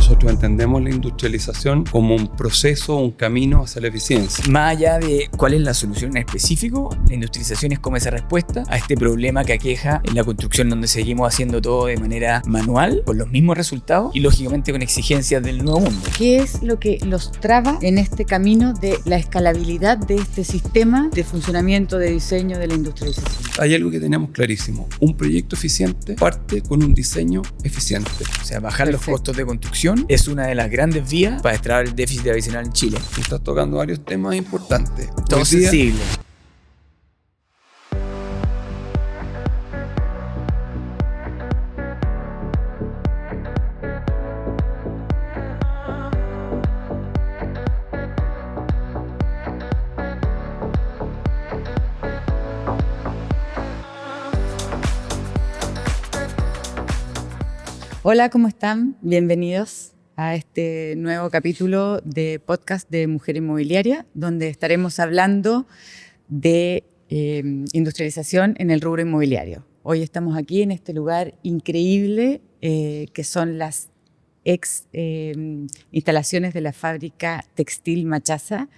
Nosotros entendemos la industrialización como un proceso, un camino hacia la eficiencia. Más allá de cuál es la solución en específico, la industrialización es como esa respuesta a este problema que aqueja en la construcción, donde seguimos haciendo todo de manera manual, con los mismos resultados y lógicamente con exigencias del nuevo mundo. ¿Qué es lo que los traba en este camino de la escalabilidad de este sistema de funcionamiento, de diseño de la industrialización? Hay algo que tenemos clarísimo: un proyecto eficiente parte con un diseño eficiente. O sea, bajar los costos de construcción es una de las grandes vías para destrabar el déficit habitacional en Chile. Estás tocando varios temas importantes. Todo sensible. Hola, ¿cómo están? Bienvenidos a este nuevo capítulo de podcast de Mujer Inmobiliaria, donde estaremos hablando de industrialización en el rubro inmobiliario. Hoy estamos aquí en este lugar increíble que son las instalaciones de la fábrica textil Machaza,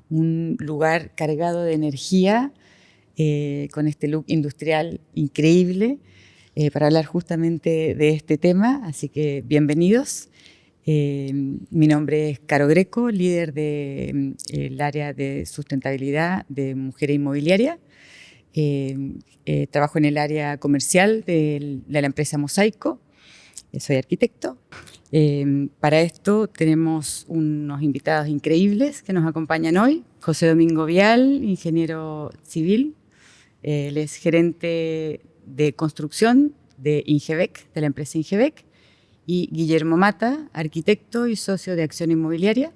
un lugar cargado de energía con este look industrial increíble. Para hablar justamente de este tema, así que bienvenidos. Mi nombre es Caro Greco, líder del área de sustentabilidad de Mujer Inmobiliaria. Trabajo en el área comercial de la empresa Mosaico. Soy arquitecto. Para esto tenemos unos invitados increíbles que nos acompañan hoy. José Domingo Vial, ingeniero civil. Él es gerente de construcción de Ingebec, de la empresa Ingebec, y Guillermo Mata, arquitecto y socio de Acción Inmobiliaria,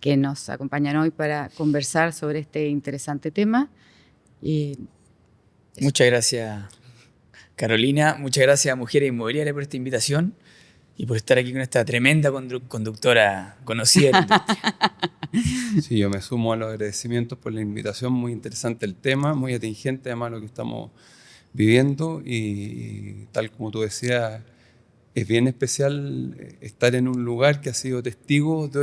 que nos acompañan hoy para conversar sobre este interesante tema. Muchas gracias, Carolina. Muchas gracias a Mujer Inmobiliaria por esta invitación y por estar aquí con esta tremenda conductora conocida. Sí, yo me sumo a los agradecimientos por la invitación. Muy interesante el tema, muy atingente además lo que estamos viviendo y tal como tú decías, es bien especial estar en un lugar que ha sido testigo de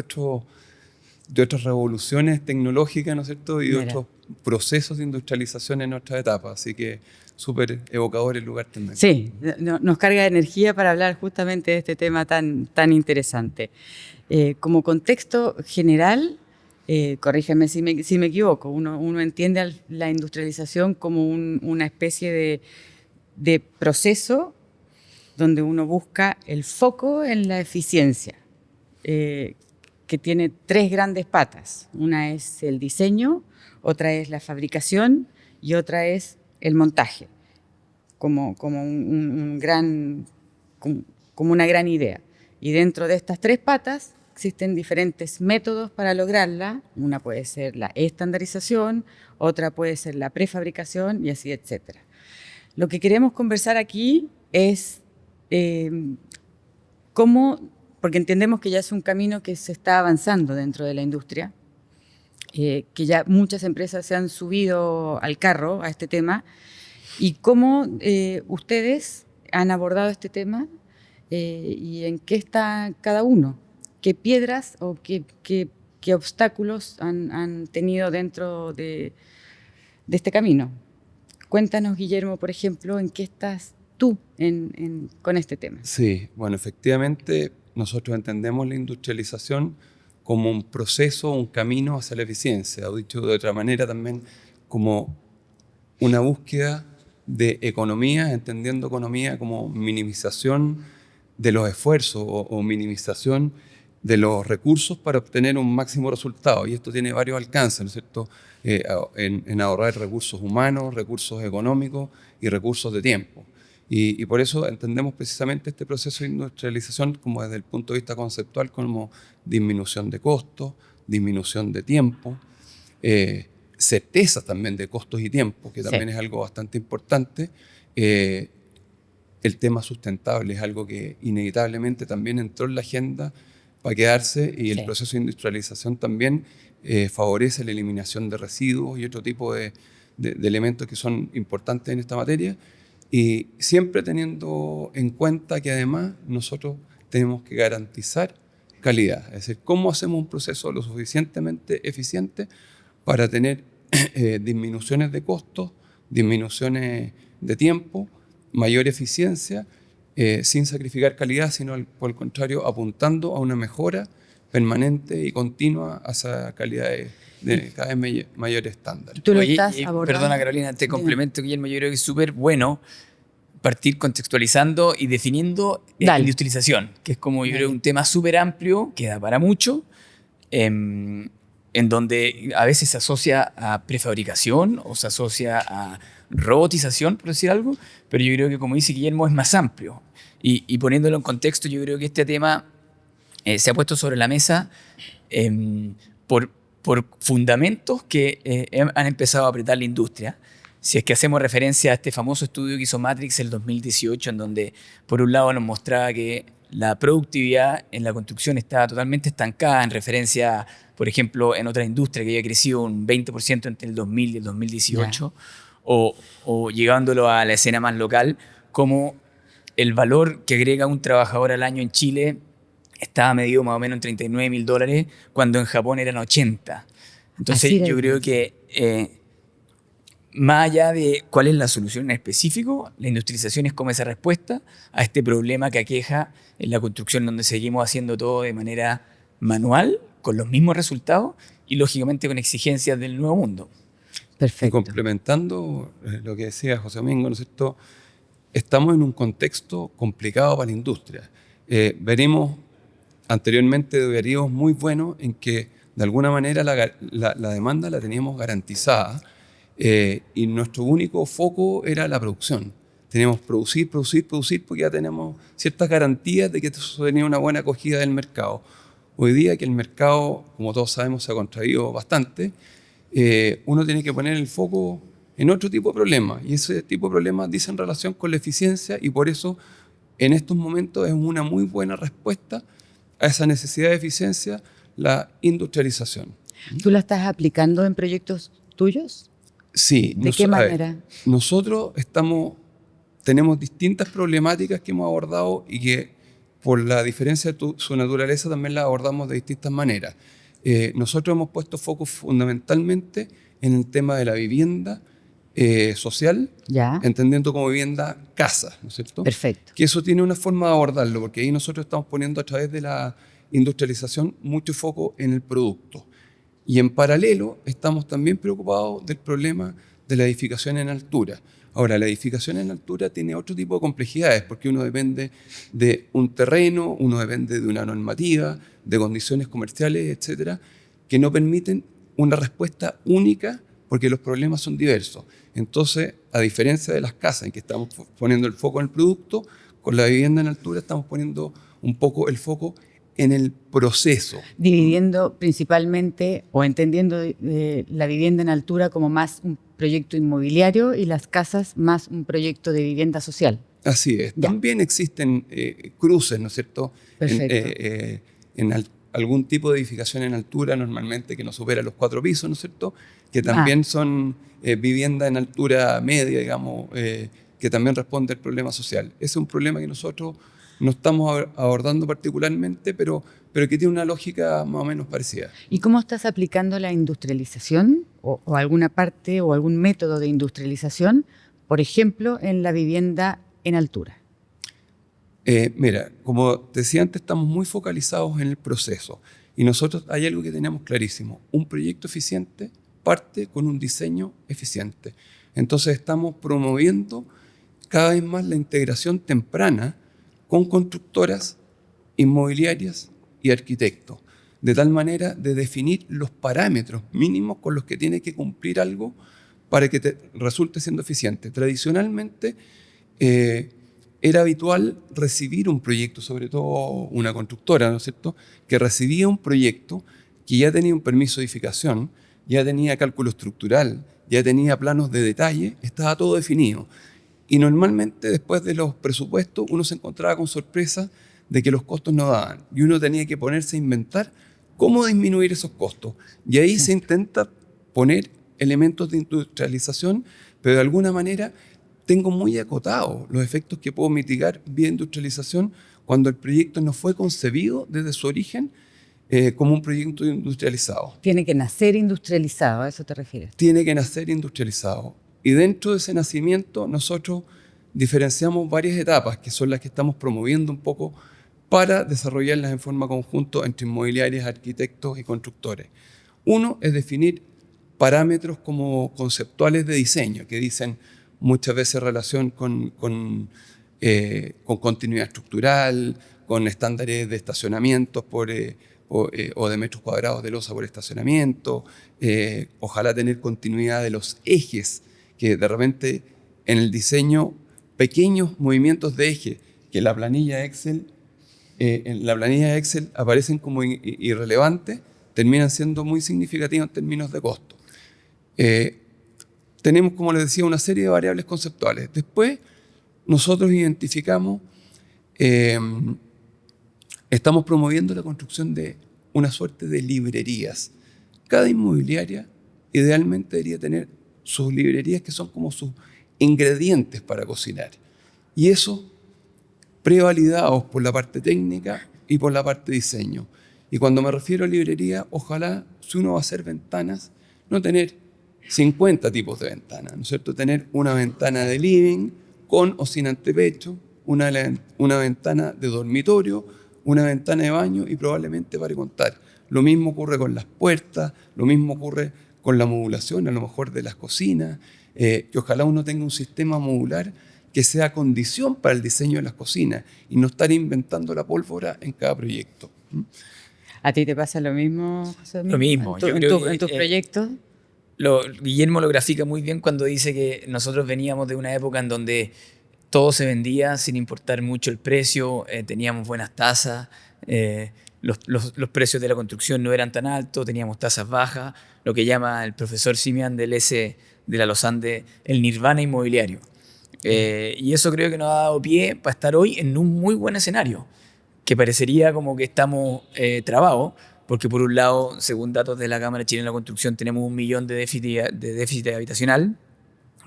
otras revoluciones tecnológicas, ¿no es cierto? Y de otros procesos de industrialización en nuestra etapa, así que súper evocador el lugar también. Sí, nos carga de energía para hablar justamente de este tema tan interesante. Como contexto general, corrígeme si me equivoco, uno entiende la industrialización como una especie de proceso donde uno busca el foco en la eficiencia, que tiene tres grandes patas. Una es el diseño, otra es la fabricación y otra es el montaje, como una gran idea. Y dentro de estas tres patas existen diferentes métodos para lograrla. Una puede ser la estandarización, otra puede ser la prefabricación y así, etcétera. Lo que queremos conversar aquí es cómo, porque entendemos que ya es un camino que se está avanzando dentro de la industria, que ya muchas empresas se han subido al carro a este tema, y cómo ustedes han abordado este tema y en qué está cada uno. ¿Qué piedras o qué obstáculos han tenido dentro de este camino? Cuéntanos, Guillermo, por ejemplo, ¿en qué estás tú con este tema? Sí, bueno, efectivamente nosotros entendemos la industrialización como un proceso, un camino hacia la eficiencia, o dicho de otra manera también como una búsqueda de economía, entendiendo economía como minimización de los esfuerzos o minimización de los recursos para obtener un máximo resultado. Y esto tiene varios alcances, ¿no es cierto? En ahorrar recursos humanos, recursos económicos y recursos de tiempo. Y por eso entendemos precisamente este proceso de industrialización como desde el punto de vista conceptual, como disminución de costos, disminución de tiempo, certeza también de costos y tiempo, que también es algo bastante importante. El tema sustentable es algo que inevitablemente también entró en la agenda para quedarse, y el proceso de industrialización también favorece la eliminación de residuos y otro tipo de elementos que son importantes en esta materia, y siempre teniendo en cuenta que además nosotros tenemos que garantizar calidad. Es decir, cómo hacemos un proceso lo suficientemente eficiente para tener disminuciones de costos, disminuciones de tiempo, mayor eficiencia, sin sacrificar calidad, sino por el contrario, apuntando a una mejora permanente y continua hacia calidad de cada vez mayores estándares. Tú lo Oye, estás abordando. Perdona Carolina, te complemento, Guillermo, yo creo que es súper bueno partir contextualizando y definiendo industrialización, que es como yo creo un tema súper amplio, que da para mucho, en donde a veces se asocia a prefabricación o se asocia a robotización, por decir algo, pero yo creo que, como dice Guillermo, es más amplio. Y poniéndolo en contexto, yo creo que este tema se ha puesto sobre la mesa por fundamentos que han empezado a apretar la industria. Si es que hacemos referencia a este famoso estudio que hizo Matrix el 2018, en donde por un lado nos mostraba que la productividad en la construcción estaba totalmente estancada en referencia, por ejemplo, en otra industria que había crecido un 20% entre el 2000 y el 2018, o llevándolo a la escena más local, como el valor que agrega un trabajador al año en Chile estaba medido más o menos en $39.000, cuando en Japón eran 80. Entonces yo creo que más allá de cuál es la solución en específico, la industrialización es como esa respuesta a este problema que aqueja en la construcción, donde seguimos haciendo todo de manera manual, con los mismos resultados y lógicamente con exigencias del nuevo mundo. Perfecto. Y complementando lo que decía José Domingo, ¿no es cierto? Estamos en un contexto complicado para la industria. Veremos anteriormente periodos muy buenos en que de alguna manera la demanda la teníamos garantizada, y nuestro único foco era la producción. Teníamos producir, porque ya tenemos ciertas garantías de que eso tenía una buena acogida del mercado. Hoy día que el mercado, como todos sabemos, se ha contraído bastante, uno tiene que poner el foco en otro tipo de problemas, y ese tipo de problemas dicen relación con la eficiencia, y por eso en estos momentos es una muy buena respuesta a esa necesidad de eficiencia la industrialización. ¿Tú la estás aplicando en proyectos tuyos? Sí. ¿De qué manera? Nosotros tenemos distintas problemáticas que hemos abordado y que por la diferencia de su naturaleza también las abordamos de distintas maneras. Nosotros hemos puesto foco fundamentalmente en el tema de la vivienda social, entendiendo como vivienda casa, ¿no es cierto? Perfecto. Que eso tiene una forma de abordarlo, porque ahí nosotros estamos poniendo a través de la industrialización mucho foco en el producto. Y en paralelo estamos también preocupados del problema de la edificación en altura. Ahora, la edificación en altura tiene otro tipo de complejidades, porque uno depende de un terreno, uno depende de una normativa, de condiciones comerciales, etcétera, que no permiten una respuesta única, porque los problemas son diversos. Entonces, a diferencia de las casas en que estamos poniendo el foco en el producto, con la vivienda en altura estamos poniendo un poco el foco en el proceso. Dividiendo principalmente o entendiendo la vivienda en altura como más un proyecto inmobiliario y las casas más un proyecto de vivienda social. Así es. Ya. También existen cruces, ¿no es cierto? Perfecto. Algún tipo de edificación en altura, normalmente que no supera los 4 pisos, ¿no es cierto? Que también son vivienda en altura media, digamos, que también responde al problema social. Ese es un problema que nosotros no estamos abordando particularmente, pero que tiene una lógica más o menos parecida. ¿Y cómo estás aplicando la industrialización o alguna parte o algún método de industrialización, por ejemplo, en la vivienda en altura? Mira, como te decía antes, estamos muy focalizados en el proceso. Y nosotros hay algo que tenemos clarísimo. Un proyecto eficiente parte con un diseño eficiente. Entonces estamos promoviendo cada vez más la integración temprana con constructoras, inmobiliarias y arquitectos, de tal manera de definir los parámetros mínimos con los que tiene que cumplir algo para que te resulte siendo eficiente. Tradicionalmente era habitual recibir un proyecto, sobre todo una constructora, ¿no es cierto?, que recibía un proyecto que ya tenía un permiso de edificación, ya tenía cálculo estructural, ya tenía planos de detalle, estaba todo definido. Y normalmente después de los presupuestos uno se encontraba con sorpresa de que los costos no daban. Y uno tenía que ponerse a inventar cómo disminuir esos costos. Y ahí se intenta poner elementos de industrialización, pero de alguna manera tengo muy acotados los efectos que puedo mitigar vía industrialización cuando el proyecto no fue concebido desde su origen como un proyecto industrializado. Tiene que nacer industrializado, ¿a eso te refieres? Tiene que nacer industrializado. Y dentro de ese nacimiento nosotros diferenciamos varias etapas, que son las que estamos promoviendo un poco para desarrollarlas en forma conjunta entre inmobiliarias, arquitectos y constructores. Uno es definir parámetros como conceptuales de diseño, que dicen muchas veces relación con continuidad estructural, con estándares de estacionamientos o de metros cuadrados de losa por estacionamiento, ojalá tener continuidad de los ejes, que de repente en el diseño pequeños movimientos de eje que en la planilla Excel aparecen como irrelevantes, terminan siendo muy significativos en términos de costo. Tenemos, como les decía, una serie de variables conceptuales. Después, nosotros identificamos, estamos promoviendo la construcción de una suerte de librerías. Cada inmobiliaria idealmente debería tener sus librerías que son como sus ingredientes para cocinar. Y eso prevalidados por la parte técnica y por la parte de diseño. Y cuando me refiero a librería, ojalá, si uno va a hacer ventanas, no tener 50 tipos de ventanas, ¿no es cierto? Tener una ventana de living con o sin antepecho, una ventana de dormitorio, una ventana de baño y probablemente para contar. Lo mismo ocurre con las puertas, lo mismo ocurre con la modulación, a lo mejor de las cocinas, que ojalá uno tenga un sistema modular que sea condición para el diseño de las cocinas y no estar inventando la pólvora en cada proyecto. ¿A ti te pasa lo mismo, José? Lo mismo. ¿En tus proyectos? Guillermo lo grafica muy bien cuando dice que nosotros veníamos de una época en donde todo se vendía sin importar mucho el precio, teníamos buenas tasas, los precios de la construcción no eran tan altos, teníamos tasas bajas, lo que llama el profesor Simian del S de la Los Andes el nirvana inmobiliario. Y eso creo que nos ha dado pie para estar hoy en un muy buen escenario, que parecería como que estamos trabados, porque por un lado, según datos de la Cámara Chilena de la Construcción, tenemos 1 millón de déficit habitacional,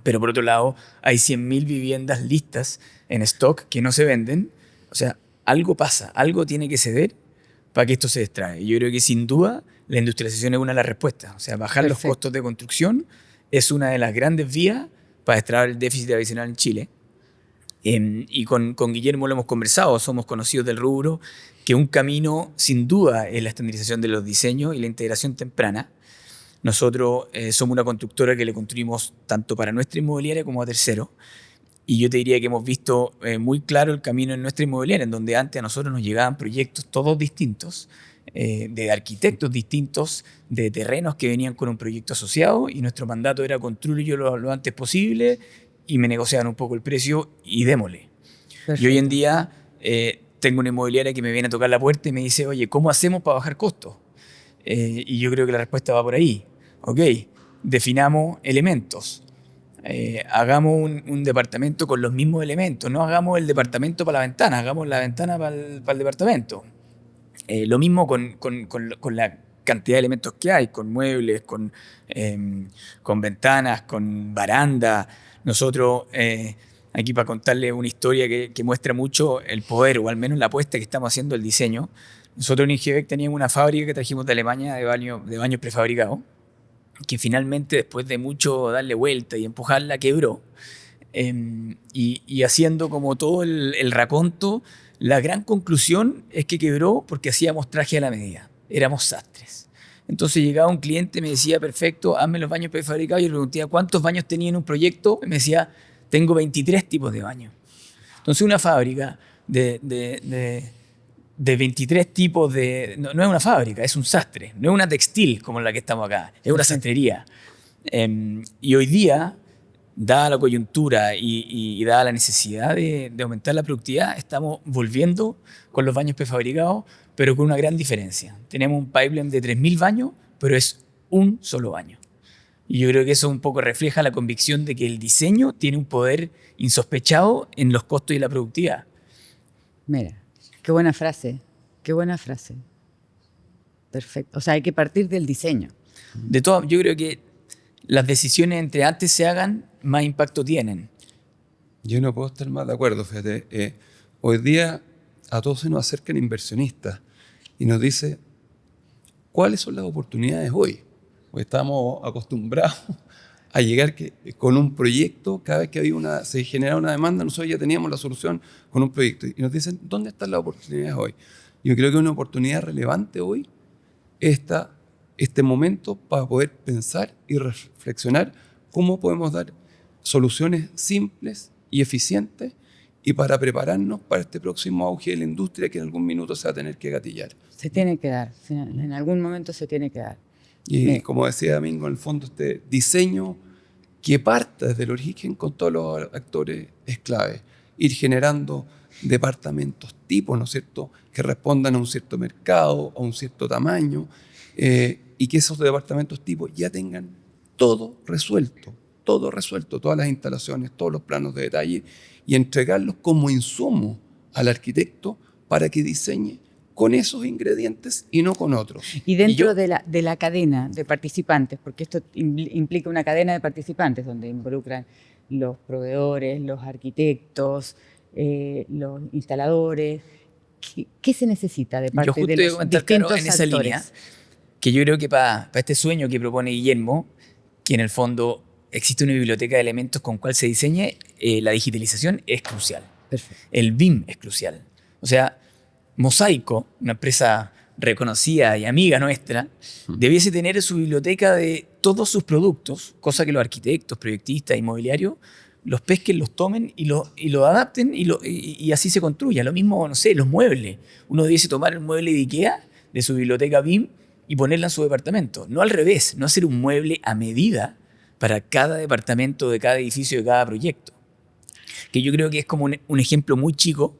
pero por otro lado hay 100.000 viviendas listas en stock que no se venden. O sea, algo pasa, algo tiene que ceder para que esto se destrabe. Yo creo que sin duda la industrialización es una de las respuestas. O sea, bajar los costos de construcción es una de las grandes vías para destrabar el déficit habitacional en Chile. Y con Guillermo lo hemos conversado, somos conocidos del rubro, que un camino sin duda es la estandarización de los diseños y la integración temprana. Nosotros somos una constructora que le construimos tanto para nuestra inmobiliaria como a terceros. Y yo te diría que hemos visto muy claro el camino en nuestra inmobiliaria, en donde antes a nosotros nos llegaban proyectos todos distintos, de arquitectos distintos, de terrenos que venían con un proyecto asociado, y nuestro mandato era construirlo lo antes posible y me negociaban un poco el precio y démosle. Perfecto. Y hoy en día tengo una inmobiliaria que me viene a tocar la puerta y me dice, oye, ¿cómo hacemos para bajar costos? Y yo creo que la respuesta va por ahí. Ok, definamos elementos. Hagamos un departamento con los mismos elementos, no hagamos el departamento para la ventana, hagamos la ventana para el departamento. Lo mismo con la cantidad de elementos que hay, con muebles, con ventanas, con baranda. Nosotros, aquí para contarles una historia que muestra mucho el poder, o al menos la apuesta que estamos haciendo al diseño. Nosotros en Ingebec teníamos una fábrica que trajimos de Alemania de baños prefabricados, que finalmente, después de mucho darle vuelta y empujarla, quebró. Y haciendo como todo el raconto, la gran conclusión es que quebró porque hacíamos traje a la medida. Éramos sastres. Entonces llegaba un cliente y me decía, perfecto, hazme los baños prefabricados. Yo le preguntaba, ¿cuántos baños tenía en un proyecto? Y me decía, tengo 23 tipos de baños. Entonces una fábrica de 23 tipos de... No es una fábrica, es un sastre. No es una textil como la que estamos acá, es una sastrería. Y hoy día, dada la coyuntura y dada la necesidad de aumentar la productividad, estamos volviendo con los baños prefabricados, pero con una gran diferencia. Tenemos un pipeline de 3.000 baños, pero es un solo baño. Y yo creo que eso un poco refleja la convicción de que el diseño tiene un poder insospechado en los costos y la productividad. Mira. Qué buena frase, qué buena frase. Perfecto. O sea, hay que partir del diseño. Yo creo que las decisiones entre antes se hagan, más impacto tienen. Yo no puedo estar más de acuerdo, fíjate. Hoy día a todos se nos acercan inversionistas y nos dice, ¿cuáles son las oportunidades hoy? Porque estamos acostumbrados a llegar con un proyecto, cada vez que se generaba una demanda, nosotros ya teníamos la solución con un proyecto. Y nos dicen, ¿dónde están las oportunidades hoy? Yo creo que una oportunidad relevante hoy es este momento para poder pensar y reflexionar cómo podemos dar soluciones simples y eficientes y para prepararnos para este próximo auge de la industria que en algún minuto se va a tener que gatillar. Se tiene que dar, en algún momento se tiene que dar. Y como decía Domingo, en el fondo este diseño que parta desde el origen con todos los actores es clave. Ir generando departamentos tipo, ¿no es cierto?, que respondan a un cierto mercado, a un cierto tamaño, y que esos departamentos tipo ya tengan todo resuelto, todas las instalaciones, todos los planos de detalle, y entregarlos como insumo al arquitecto para que diseñe con esos ingredientes y no con otros. Y dentro de la cadena de participantes, porque esto implica una cadena de participantes donde involucran los proveedores, los arquitectos, los instaladores, ¿qué se necesita de parte de los distintos en esa actores? línea, que yo creo que para este sueño que propone Guillermo, que en el fondo existe una biblioteca de elementos con cual se diseñe, la digitalización es crucial. Perfecto. El BIM es crucial. O sea, Mosaico, una empresa reconocida y amiga nuestra, debiese tener en su biblioteca de todos sus productos, cosa que los arquitectos, proyectistas, inmobiliarios, los pesquen, los tomen y lo adapten y así se construya. Lo mismo, no sé, los muebles. Uno debiese tomar el mueble de IKEA de su biblioteca BIM y ponerla en su departamento. No al revés, no hacer un mueble a medida para cada departamento de cada edificio de cada proyecto. Que yo creo que es como un ejemplo muy chico,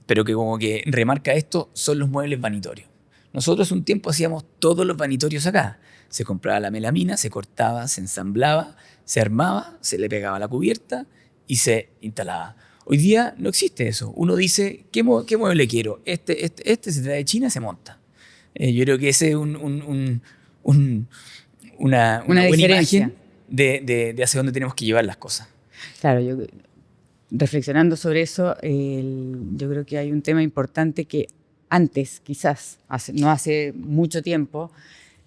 pero que como que remarca esto, son los muebles vanitorios. Nosotros un tiempo hacíamos todos los vanitorios acá. Se compraba la melamina, se cortaba, se ensamblaba, se armaba, se le pegaba la cubierta y se instalaba. Hoy día no existe eso. Uno dice, ¿qué mueble quiero? Este se trae de China, se monta. Yo creo que ese es una buena imagen de hacia dónde tenemos que llevar las cosas. Claro, reflexionando sobre eso, yo creo que hay un tema importante que antes, quizás, no hace mucho tiempo,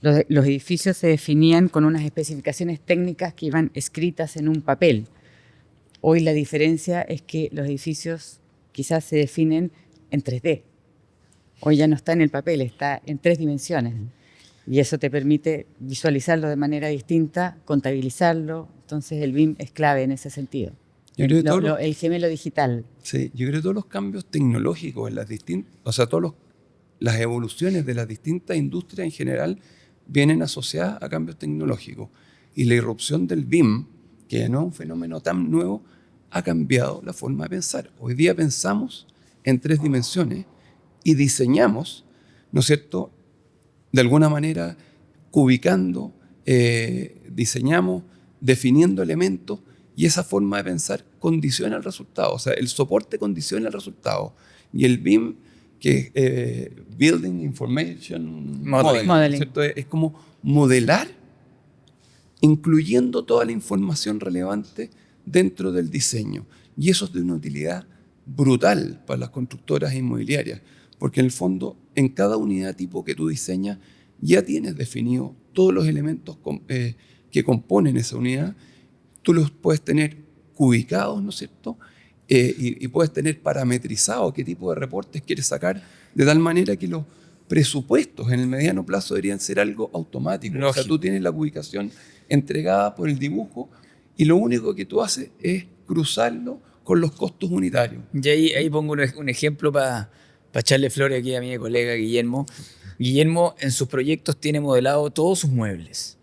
los edificios se definían con unas especificaciones técnicas que iban escritas en un papel. Hoy la diferencia es que los edificios quizás se definen en 3D. Hoy ya no está en el papel, está en 3 dimensiones. Y eso te permite visualizarlo de manera distinta, contabilizarlo. Entonces el BIM es clave en ese sentido. El gemelo digital. Sí, yo creo que todos los cambios tecnológicos, las evoluciones de las distintas industrias en general vienen asociadas a cambios tecnológicos. Y la irrupción del BIM, que no es un fenómeno tan nuevo, ha cambiado la forma de pensar. Hoy día pensamos en 3 dimensiones y diseñamos, ¿no es cierto?, de alguna manera cubicando, diseñamos, definiendo elementos, y esa forma de pensar condiciona el resultado. O sea, el soporte condiciona el resultado. Y el BIM, que es Building Information Modeling. ¿Cierto? Es como modelar, incluyendo toda la información relevante dentro del diseño. Y eso es de una utilidad brutal para las constructoras inmobiliarias, porque en el fondo, en cada unidad tipo que tú diseñas, ya tienes definido todos los elementos que componen esa unidad. Tú los puedes tener cubicados, ¿no es cierto? Y puedes tener parametrizado qué tipo de reportes quieres sacar, de tal manera que los presupuestos en el mediano plazo deberían ser algo automático. Lógico. O sea, tú tienes la ubicación entregada por el dibujo y lo único que tú haces es cruzarlo con los costos unitarios. Y ahí pongo un ejemplo para echarle flores aquí a mi colega Guillermo. Guillermo en sus proyectos tiene modelado todos sus muebles.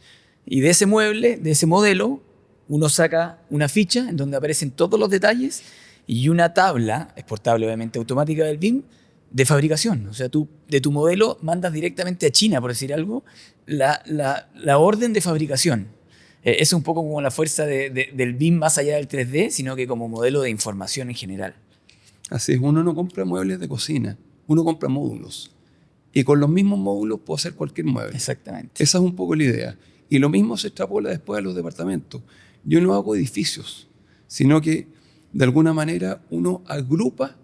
Y de ese mueble, de ese modelo, uno saca una ficha en donde aparecen todos los detalles y una tabla, exportable obviamente automática del BIM, de fabricación. O sea, tú de tu modelo mandas directamente a China, por decir algo, la orden de fabricación. Es un poco como la fuerza del BIM más allá del 3D, sino que como modelo de información en general. Así es, uno no compra muebles de cocina, uno compra módulos. Y con los mismos módulos puedo hacer cualquier mueble. Exactamente. Esa es un poco la idea. Y lo mismo se extrapola después a los departamentos. Yo no hago edificios, sino que de alguna manera uno agrupa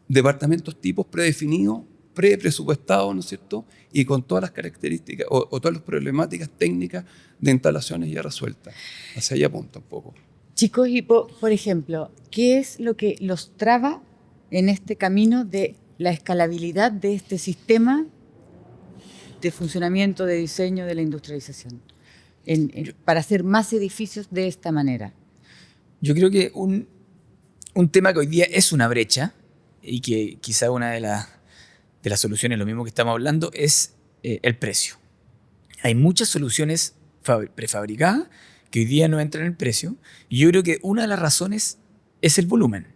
departamentos tipos predefinidos, presupuestados, ¿no es cierto? Y con todas las características o todas las problemáticas técnicas de instalaciones ya resueltas. Hacia allá apunta un poco. Chicos, y por ejemplo, ¿qué es lo que los traba en este camino de la escalabilidad de este sistema de funcionamiento, de diseño, de la industrialización, para hacer más edificios de esta manera? Yo creo que un tema que hoy día es una brecha y que quizá una de las soluciones, lo mismo que estamos hablando, es el precio. Hay muchas soluciones prefabricadas que hoy día no entran en el precio, y yo creo que una de las razones es el volumen,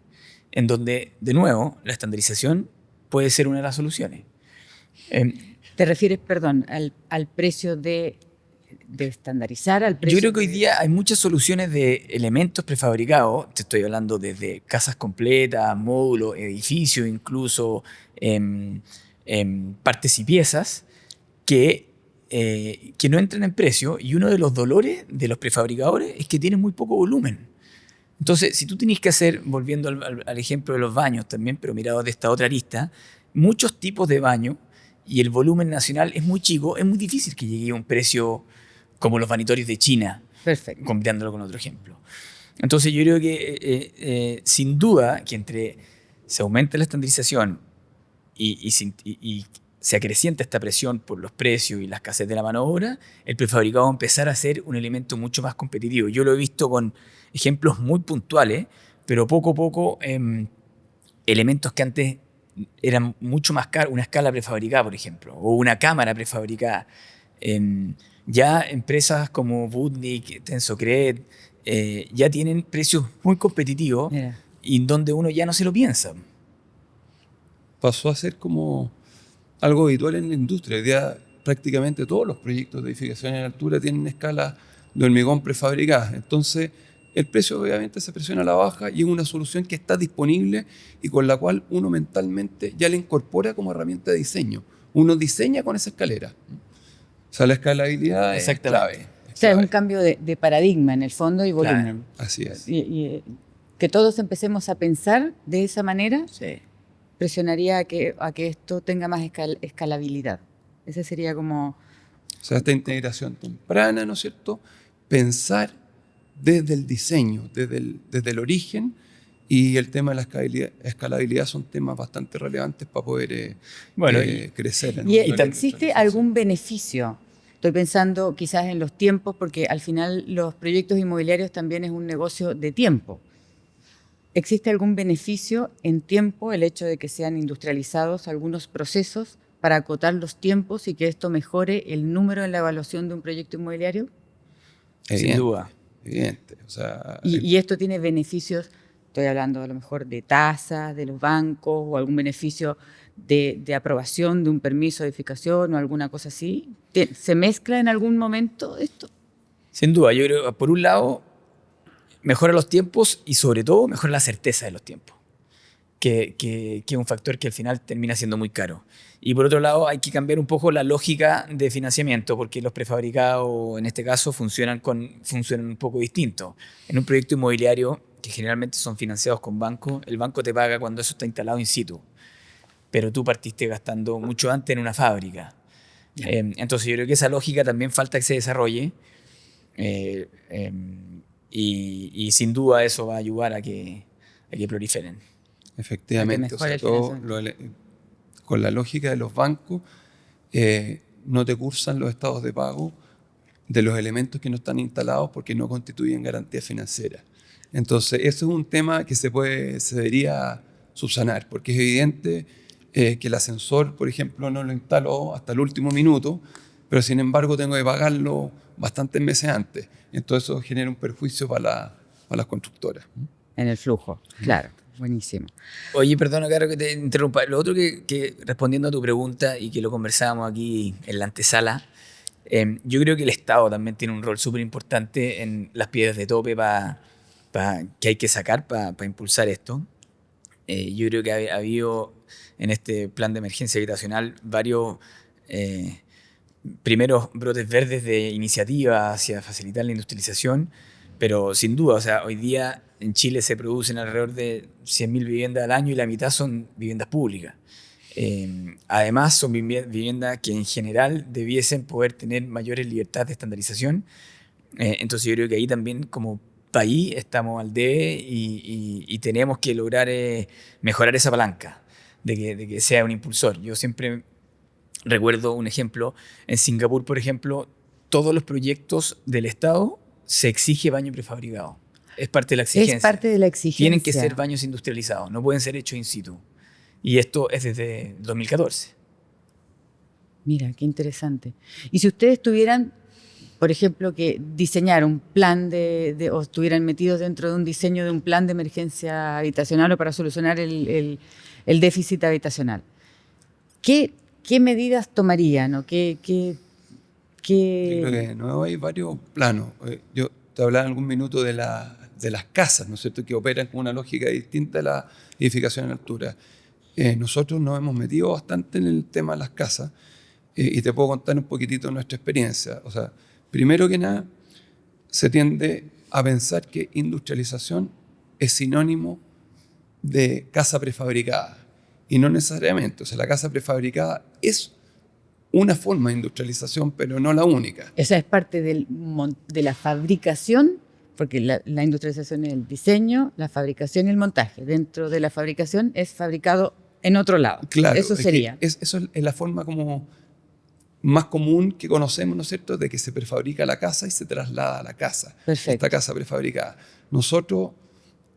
en donde, de nuevo, la estandarización puede ser una de las soluciones. ¿Te refieres, perdón, al precio de estandarizar, al precio? Yo creo que hoy día hay muchas soluciones de elementos prefabricados, te estoy hablando desde casas completas, módulos, edificios, incluso partes y piezas, que no entran en precio, y uno de los dolores de los prefabricadores es que tienen muy poco volumen. Entonces, si tú tienes que hacer, volviendo al ejemplo de los baños también, pero mirado de esta otra arista, muchos tipos de baño y el volumen nacional es muy chico, es muy difícil que llegue a un precio como los vanitorios de China. Perfecto. Comparándolo con otro ejemplo. Entonces yo creo que sin duda que entre se aumenta la estandarización y se acrecienta esta presión por los precios y la escasez de la mano de obra, el prefabricado va a empezar a ser un elemento mucho más competitivo. Yo lo he visto con ejemplos muy puntuales, pero poco a poco elementos que antes eran mucho más caros, una escala prefabricada, por ejemplo, o una cámara prefabricada. Ya empresas como Budnik, Tensocred, ya tienen precios muy competitivos. Mira. Y donde uno ya no se lo piensa. Pasó a ser como algo habitual en la industria. Hoy día prácticamente todos los proyectos de edificación en altura tienen escalas de hormigón prefabricadas. Entonces el precio obviamente se presiona a la baja y es una solución que está disponible y con la cual uno mentalmente ya la incorpora como herramienta de diseño. Uno diseña con esa escalera. O sea, la escalabilidad es clave. O sea, es un cambio de paradigma en el fondo y volumen. Claro, así es. Y que todos empecemos a pensar de esa manera, sí, presionaría a que esto tenga más escalabilidad. Ese sería como... O sea, esta integración temprana, ¿no es cierto? Pensar desde el diseño, desde el origen, y el tema de la escalabilidad son temas bastante relevantes para poder crecer. ¿Y existe algún beneficio? Estoy pensando quizás en los tiempos, porque al final los proyectos inmobiliarios también es un negocio de tiempo. ¿Existe algún beneficio en tiempo el hecho de que sean industrializados algunos procesos para acotar los tiempos y que esto mejore el número en la evaluación de un proyecto inmobiliario? Sin duda. Evidente. O sea, y esto tiene beneficios, estoy hablando a lo mejor de tasas, de los bancos, o algún beneficio de aprobación de un permiso de edificación o alguna cosa así. ¿Se mezcla en algún momento esto? Sin duda. Yo creo que por un lado mejora los tiempos y sobre todo mejora la certeza de los tiempos, que es un factor que al final termina siendo muy caro. Y por otro lado hay que cambiar un poco la lógica de financiamiento, porque los prefabricados en este caso funcionan un poco distinto. En un proyecto inmobiliario, que generalmente son financiados con bancos, el banco te paga cuando eso está instalado in situ, pero tú partiste gastando mucho antes en una fábrica. Entonces yo creo que esa lógica también falta que se desarrolle, y sin duda eso va a ayudar a que proliferen. Efectivamente, o sea, con la lógica de los bancos, no te cursan los estados de pago de los elementos que no están instalados porque no constituyen garantía financiera. Entonces, eso es un tema que se debería subsanar, porque es evidente que el ascensor, por ejemplo, no lo instaló hasta el último minuto, pero sin embargo tengo que pagarlo bastantes meses antes. Entonces, eso genera un perjuicio para las constructoras. En el flujo, claro. Buenísimo. Oye, perdona, Caro, que te interrumpa. Lo otro que respondiendo a tu pregunta y que lo conversábamos aquí en la antesala, yo creo que el Estado también tiene un rol súper importante en las piedras de tope que hay que sacar para impulsar esto. Yo creo que ha habido en este plan de emergencia habitacional varios primeros brotes verdes de iniciativa hacia facilitar la industrialización, pero sin duda, o sea, hoy día en Chile se producen alrededor de 100.000 viviendas al año y la mitad son viviendas públicas. Además, son viviendas que en general debiesen poder tener mayores libertades de estandarización. Entonces yo creo que ahí también como país estamos al debe y tenemos que lograr mejorar esa palanca de que sea un impulsor. Yo siempre recuerdo un ejemplo, en Singapur, por ejemplo, todos los proyectos del Estado se exige baño prefabricado. Es parte de la exigencia. Es parte de la exigencia. Tienen que ser baños industrializados, no pueden ser hechos in situ. Y esto es desde 2014. Mira, qué interesante. Y si ustedes tuvieran, por ejemplo, que diseñar un plan o estuvieran metidos dentro de un diseño de un plan de emergencia habitacional o para solucionar el déficit habitacional, ¿qué medidas tomarían? ¿O qué? Yo creo que de nuevo hay varios planos. Yo te hablaba en algún minuto de las casas, ¿no es cierto?, que operan con una lógica distinta a la edificación en altura. Nosotros nos hemos metido bastante en el tema de las casas y te puedo contar un poquitito de nuestra experiencia. O sea, primero que nada, se tiende a pensar que industrialización es sinónimo de casa prefabricada y no necesariamente. O sea, la casa prefabricada es una forma de industrialización, pero no la única. Esa es parte de la fabricación, porque la industrialización es el diseño, la fabricación y el montaje. Dentro de la fabricación es fabricado en otro lado. Claro, eso sería. Eso es la forma como más común que conocemos, ¿no es cierto?, de que se prefabrica la casa y se traslada a la casa. Perfecto. Esta casa prefabricada. Nosotros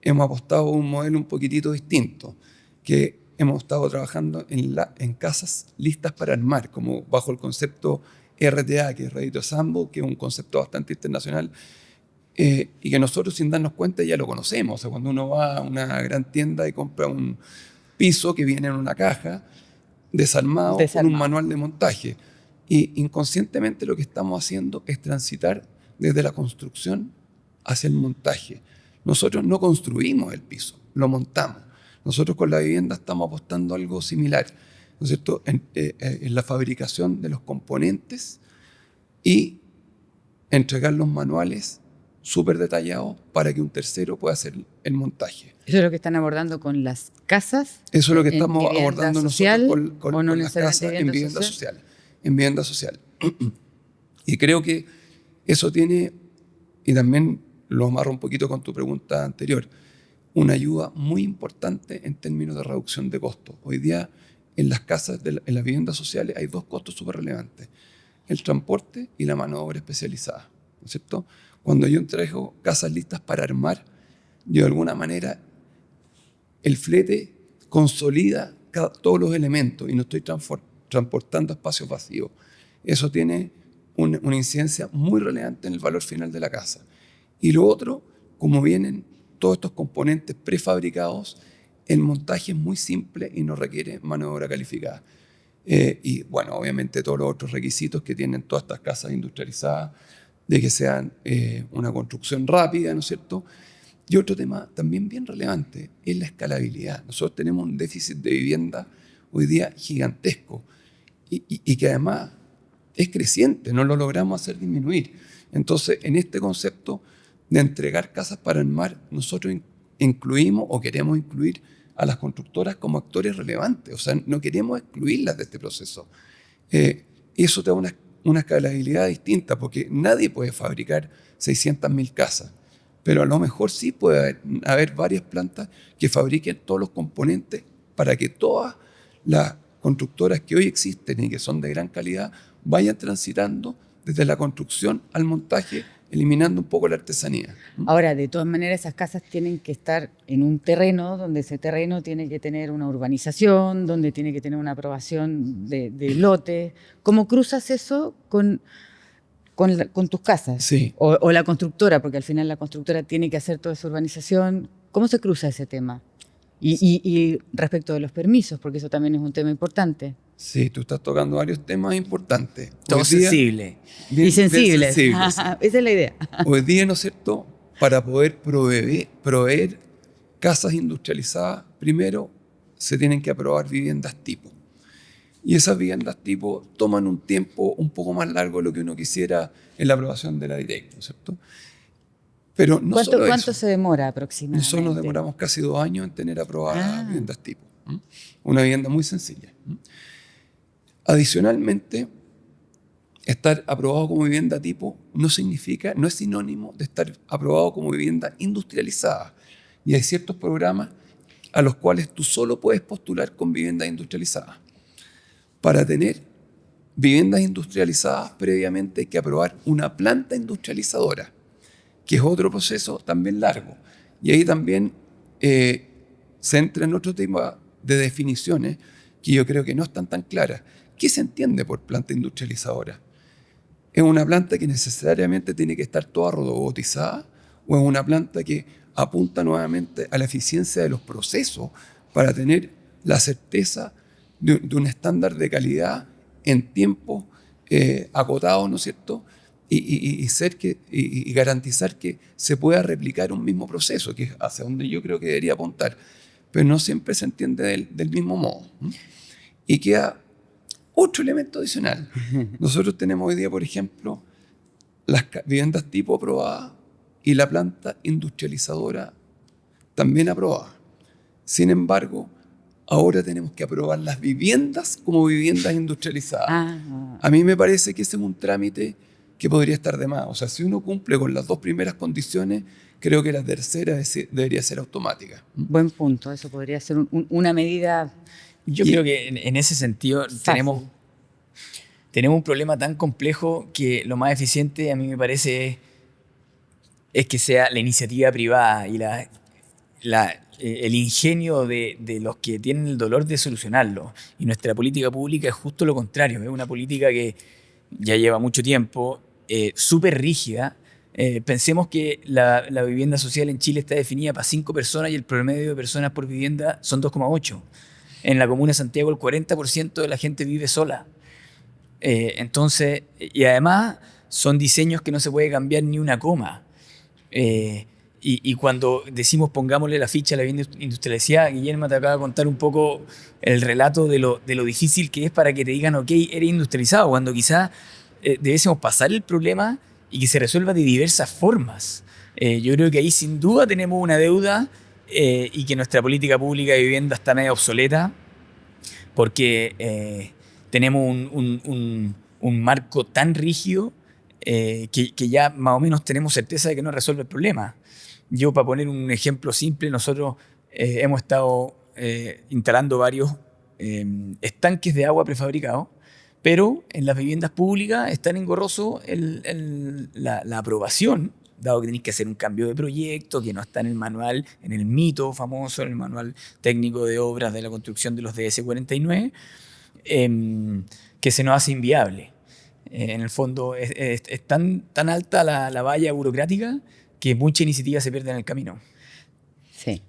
hemos apostado a un modelo un poquitito distinto, que hemos estado trabajando en casas listas para armar, como bajo el concepto RTA, que es Ready to Assemble, que es un concepto bastante internacional, y que nosotros sin darnos cuenta ya lo conocemos. O sea, cuando uno va a una gran tienda y compra un piso que viene en una caja, desarmado. Con un manual de montaje. Y inconscientemente lo que estamos haciendo es transitar desde la construcción hacia el montaje. Nosotros no construimos el piso, lo montamos. Nosotros con la vivienda estamos apostando a algo similar, ¿no es cierto?, en la fabricación de los componentes y entregar los manuales súper detallados para que un tercero pueda hacer el montaje. ¿Eso es lo que están abordando con las casas? Eso es lo que estamos abordando social, nosotros con las casas en vivienda social. En vivienda social. Y creo que eso tiene, y también lo amarro un poquito con tu pregunta anterior, una ayuda muy importante en términos de reducción de costos. Hoy día en las casas, en las viviendas sociales hay dos costos súper relevantes: el transporte y la mano de obra especializada, ¿no es cierto? Cuando yo entrego casas listas para armar, yo de alguna manera el flete consolida todos los elementos y no estoy transportando espacios vacíos. Eso tiene una incidencia muy relevante en el valor final de la casa. Y lo otro, como vienen todos estos componentes prefabricados, el montaje es muy simple y no requiere mano de obra calificada. Y bueno, obviamente todos los otros requisitos que tienen todas estas casas industrializadas, de que sean una construcción rápida, ¿no es cierto? Y otro tema también bien relevante es la escalabilidad. Nosotros tenemos un déficit de vivienda hoy día gigantesco y que además es creciente, no lo logramos hacer disminuir. Entonces, en este concepto de entregar casas para armar, nosotros incluimos o queremos incluir a las constructoras como actores relevantes. O sea, no queremos excluirlas de este proceso. Eso te da una escalabilidad distinta, porque nadie puede fabricar 600.000 casas, pero a lo mejor sí puede haber varias plantas que fabriquen todos los componentes para que todas las constructoras que hoy existen y que son de gran calidad vayan transitando desde la construcción al montaje, eliminando un poco la artesanía. Ahora, de todas maneras, esas casas tienen que estar en un terreno donde ese terreno tiene que tener una urbanización, donde tiene que tener una aprobación de lote. ¿Cómo cruzas eso con tus casas? Sí. O la constructora, porque al final la constructora tiene que hacer toda esa urbanización. ¿Cómo se cruza ese tema? Y respecto de los permisos, porque eso también es un tema importante. Sí, tú estás tocando varios temas importantes. Todo sensible. Y sensibles. Sí. Esa es la idea. Hoy día, ¿no es cierto?, para poder proveer casas industrializadas, primero se tienen que aprobar viviendas tipo. Y esas viviendas tipo toman un tiempo un poco más largo de lo que uno quisiera en la aprobación de la DIRECT, ¿no es cierto? Pero no solo ¿Cuánto eso. se demora aproximadamente? Nosotros nos demoramos casi 2 años en tener aprobadas viviendas tipo. Una vivienda muy sencilla. Adicionalmente, estar aprobado como vivienda tipo no es sinónimo de estar aprobado como vivienda industrializada. Y hay ciertos programas a los cuales tú solo puedes postular con viviendas industrializadas. Para tener viviendas industrializadas, previamente hay que aprobar una planta industrializadora, que es otro proceso también largo. Y ahí también se entra en otro tema de definiciones que yo creo que no están tan claras. ¿Qué se entiende por planta industrializadora? ¿Es una planta que necesariamente tiene que estar toda robotizada o es una planta que apunta nuevamente a la eficiencia de los procesos para tener la certeza de un estándar de calidad en tiempos acotados, ¿no es cierto? Y garantizar que se pueda replicar un mismo proceso, que es hacia donde yo creo que debería apuntar. Pero no siempre se entiende del mismo modo. Y queda otro elemento adicional. Nosotros tenemos hoy día, por ejemplo, las viviendas tipo aprobadas y la planta industrializadora también aprobada. Sin embargo, ahora tenemos que aprobar las viviendas como viviendas industrializadas. A mí me parece que ese es un trámite que podría estar de más. O sea, si uno cumple con las 2 primeras condiciones, creo que la tercera debería ser automática. Buen punto, eso podría ser una medida. Yo creo que en ese sentido tenemos un problema tan complejo que lo más eficiente a mí me parece es que sea la iniciativa privada y el ingenio de los que tienen el dolor de solucionarlo. Y nuestra política pública es justo lo contrario, es una política que ya lleva mucho tiempo, súper rígida. Pensemos que la vivienda social en Chile está definida para 5 personas y el promedio de personas por vivienda son 2,8. En la comuna de Santiago el 40% de la gente vive sola. Entonces, y además son diseños que no se puede cambiar ni una coma. Y cuando decimos pongámosle la ficha a la vivienda industrializada, Guillermo te acaba de contar un poco el relato de lo difícil que es para que te digan, ok, eres industrializado, cuando quizás debiésemos pasar el problema y que se resuelva de diversas formas. Yo creo que ahí sin duda tenemos una deuda y que nuestra política pública de vivienda está medio obsoleta porque tenemos un marco tan rígido que ya más o menos tenemos certeza de que no resuelve el problema. Yo, para poner un ejemplo simple, nosotros hemos estado instalando varios estanques de agua prefabricados, pero en las viviendas públicas es tan engorroso la aprobación, dado que tenéis que hacer un cambio de proyecto que no está en el manual, en el mito famoso, en el manual técnico de obras de la construcción de los DS49, que se nos hace inviable. En el fondo es tan alta la valla burocrática que mucha iniciativa se pierde en el camino. Sí.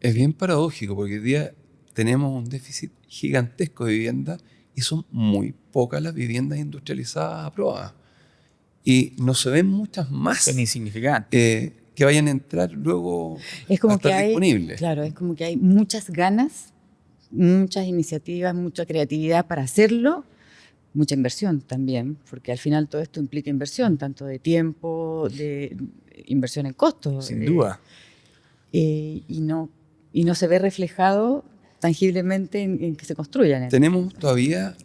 Es bien paradójico porque hoy día tenemos un déficit gigantesco de viviendas y son muy pocas las viviendas industrializadas aprobadas. Y no se ven muchas más. Son insignificantes. Que vayan a entrar luego Es como a estar que disponibles. Claro, es como que hay muchas ganas, muchas iniciativas, mucha creatividad para hacerlo, mucha inversión también, porque al final todo esto implica inversión, tanto de tiempo, de inversión en costos. Sin duda. Y no se ve reflejado tangiblemente en que se construyan. Tenemos todavía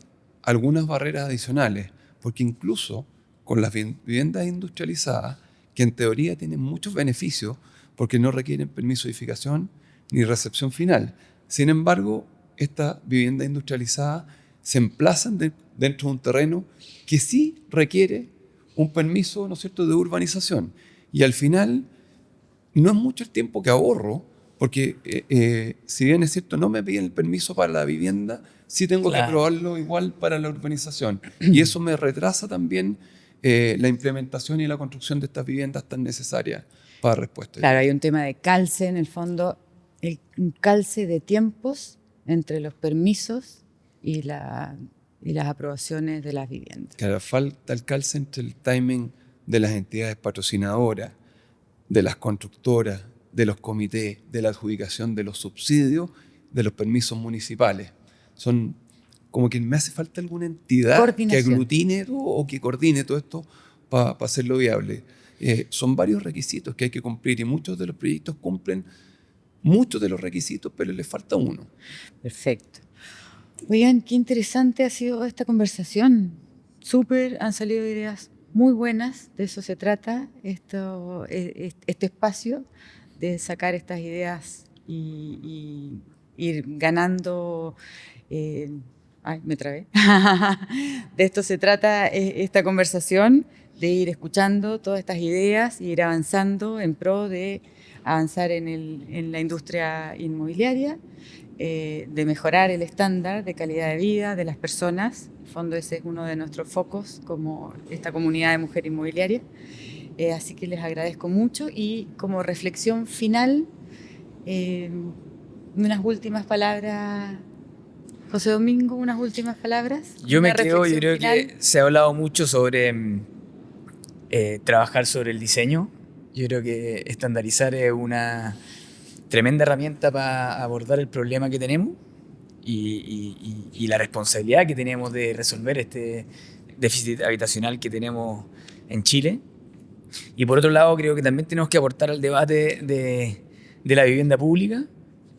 algunas barreras adicionales, porque incluso con las viviendas industrializadas, que en teoría tienen muchos beneficios, porque no requieren permiso de edificación ni recepción final. Sin embargo, estas viviendas industrializadas se emplazan dentro de un terreno que sí requiere un permiso, ¿no es cierto?, de urbanización. Y al final, no es mucho el tiempo que ahorro, porque si bien es cierto, no me piden el permiso para la vivienda, sí tengo que aprobarlo igual para la urbanización. Y eso me retrasa también la implementación y la construcción de estas viviendas tan necesarias para respuesta. Claro, hay un tema de calce en el fondo, un calce de tiempos entre los permisos y las aprobaciones de las viviendas. Claro, falta el calce entre el timing de las entidades patrocinadoras, de las constructoras, de los comités, de la adjudicación de los subsidios, de los permisos municipales. Son como que me hace falta alguna entidad que aglutine todo, o que coordine todo esto para hacerlo viable. son varios requisitos que hay que cumplir y muchos de los proyectos cumplen muchos de los requisitos, pero les falta uno. Perfecto. Oigan, qué interesante ha sido esta conversación. Súper, han salido ideas muy buenas, de eso se trata, este espacio de sacar estas ideas y ir ganando. Me trabé. De esto se trata esta conversación, de ir escuchando todas estas ideas y ir avanzando en pro de avanzar en la industria inmobiliaria, de mejorar el estándar de calidad de vida de las personas. En el fondo ese es uno de nuestros focos como esta comunidad de mujer inmobiliaria. Así que les agradezco mucho y como reflexión final, unas últimas palabras. José Domingo, unas últimas palabras. Yo creo final. Que se ha hablado mucho sobre trabajar sobre el diseño. Yo creo que estandarizar es una tremenda herramienta para abordar el problema que tenemos y la responsabilidad que tenemos de resolver este déficit habitacional que tenemos en Chile. Y por otro lado, creo que también tenemos que aportar al debate de la vivienda pública,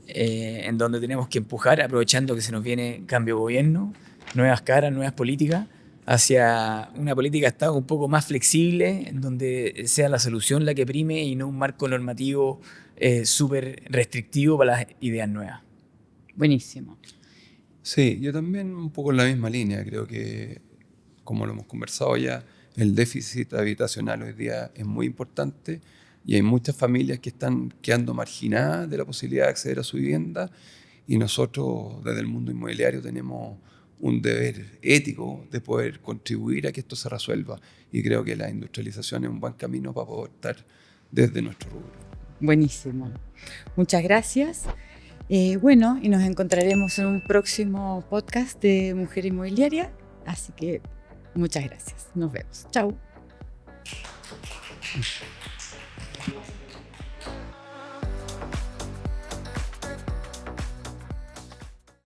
en donde tenemos que empujar, aprovechando que se nos viene cambio de gobierno, nuevas caras, nuevas políticas, hacia una política de Estado un poco más flexible, en donde sea la solución la que prime y no un marco normativo súper restrictivo para las ideas nuevas. Buenísimo. Sí, yo también un poco en la misma línea. Creo que, como lo hemos conversado ya, el déficit habitacional hoy día es muy importante y hay muchas familias que están quedando marginadas de la posibilidad de acceder a su vivienda, y nosotros desde el mundo inmobiliario tenemos un deber ético de poder contribuir a que esto se resuelva, y creo que la industrialización es un buen camino para poder estar desde nuestro rubro. Buenísimo. Muchas gracias. Bueno, y nos encontraremos en un próximo podcast de Mujer Inmobiliaria, así que muchas gracias. Nos vemos. Chau.